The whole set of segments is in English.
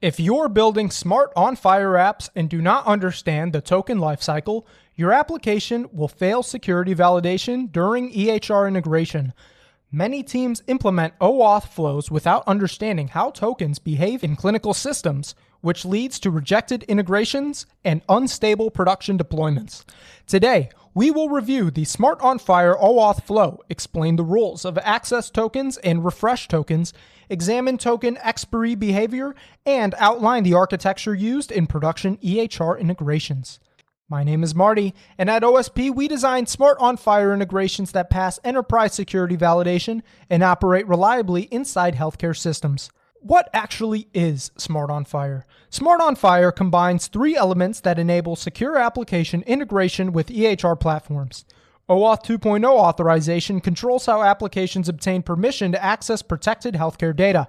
If you're building smart on-FHIR apps and do not understand the token lifecycle, your application will fail security validation during EHR integration. Many teams implement OAuth flows without understanding how tokens behave in clinical systems, which leads to rejected integrations and unstable production deployments. Today, we will review the smart on-FHIR OAuth flow, explain the rules of access tokens and refresh tokens, examine token expiry behavior, and outline the architecture used in production EHR integrations. My name is Marty, and at OSP, we design smart on-FHIR integrations that pass enterprise security validation and operate reliably inside healthcare systems. What actually is smart on-FHIR? Smart on-FHIR combines three elements that enable secure application integration with EHR platforms. OAuth 2.0 authorization controls how applications obtain permission to access protected healthcare data.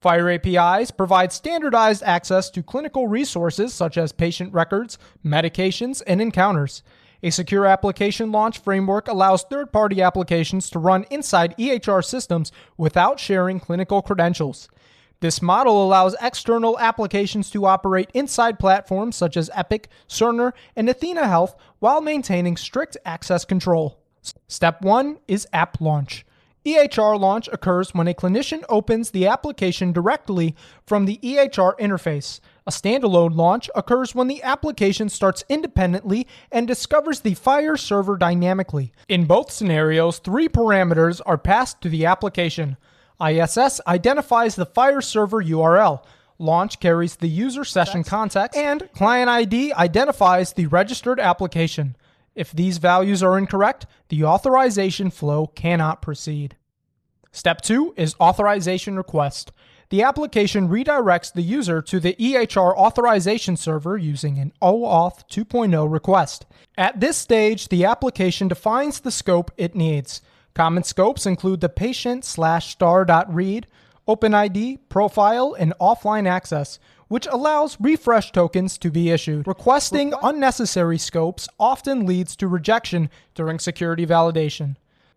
FHIR APIs provide standardized access to clinical resources such as patient records, medications, and encounters. A secure application launch framework allows third-party applications to run inside EHR systems without sharing clinical credentials. This model allows external applications to operate inside platforms such as Epic, Cerner, and Athena Health while maintaining strict access control. Step 1 is app launch. EHR launch occurs when a clinician opens the application directly from the EHR interface. A standalone launch occurs when the application starts independently and discovers the FHIR server dynamically. In both scenarios, three parameters are passed to the application. ISS identifies the FHIR server URL, launch carries the user session context, and client ID identifies the registered application. If these values are incorrect, the authorization flow cannot proceed. Step 2 is authorization request. The application redirects the user to the EHR authorization server using an OAuth 2.0 request. At this stage, the application defines the scope it needs. Common scopes include the patient/star.read, OpenID, profile, and offline access, which allows refresh tokens to be issued. Requesting unnecessary scopes often leads to rejection during security validation.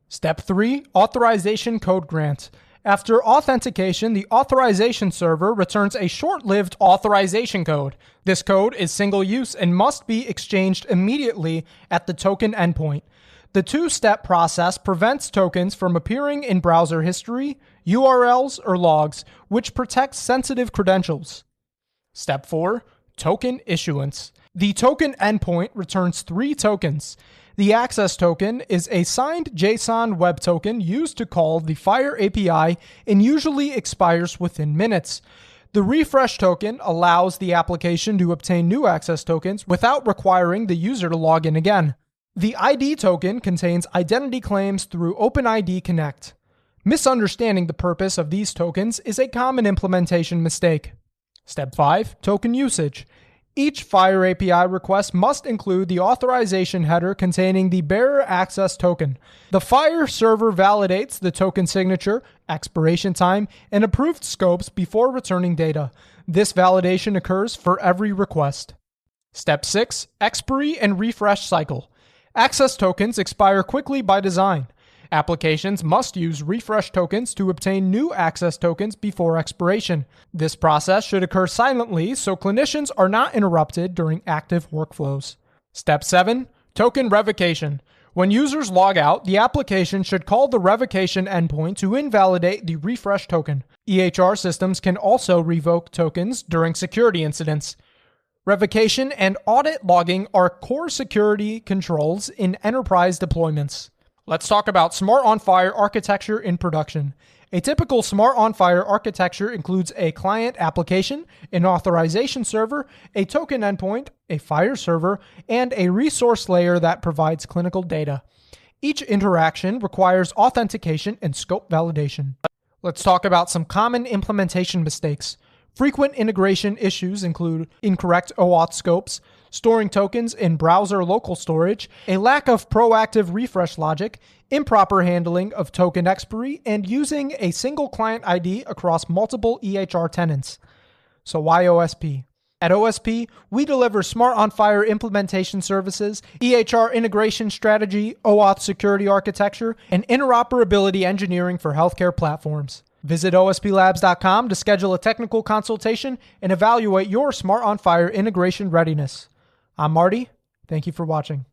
Step 3, authorization code grant. After authentication, the authorization server returns a short-lived authorization code. This code is single-use and must be exchanged immediately at the token endpoint. The two-step process prevents tokens from appearing in browser history, URLs, or logs, which protects sensitive credentials. Step 4, token issuance. The token endpoint returns three tokens. The access token is a signed JSON web token used to call the FHIR API and usually expires within minutes. The refresh token allows the application to obtain new access tokens without requiring the user to log in again. The ID token contains identity claims through OpenID Connect. Misunderstanding the purpose of these tokens is a common implementation mistake. Step 5, token usage. Each FHIR API request must include the authorization header containing the bearer access token. The FHIR server validates the token signature, expiration time, and approved scopes before returning data. This validation occurs for every request. Step 6, expiry and refresh cycle. Access tokens expire quickly by design. Applications must use refresh tokens to obtain new access tokens before expiration. This process should occur silently so clinicians are not interrupted during active workflows. Step 7, token revocation. When users log out, the application should call the revocation endpoint to invalidate the refresh token. EHR systems can also revoke tokens during security incidents. Revocation and audit logging are core security controls in enterprise deployments. Let's talk about smart on-FHIR architecture in production. A typical smart on-FHIR architecture includes a client application, an authorization server, a token endpoint, a FHIR server, and a resource layer that provides clinical data. Each interaction requires authentication and scope validation. Let's talk about some common implementation mistakes. Frequent integration issues include incorrect OAuth scopes, storing tokens in browser local storage, a lack of proactive refresh logic, improper handling of token expiry, and using a single client ID across multiple EHR tenants. So why OSP? At OSP, we deliver smart on-FHIR implementation services, EHR integration strategy, OAuth security architecture, and interoperability engineering for healthcare platforms. Visit osplabs.com to schedule a technical consultation and evaluate your Smart on FHIR integration readiness. I'm Marty. Thank you for watching.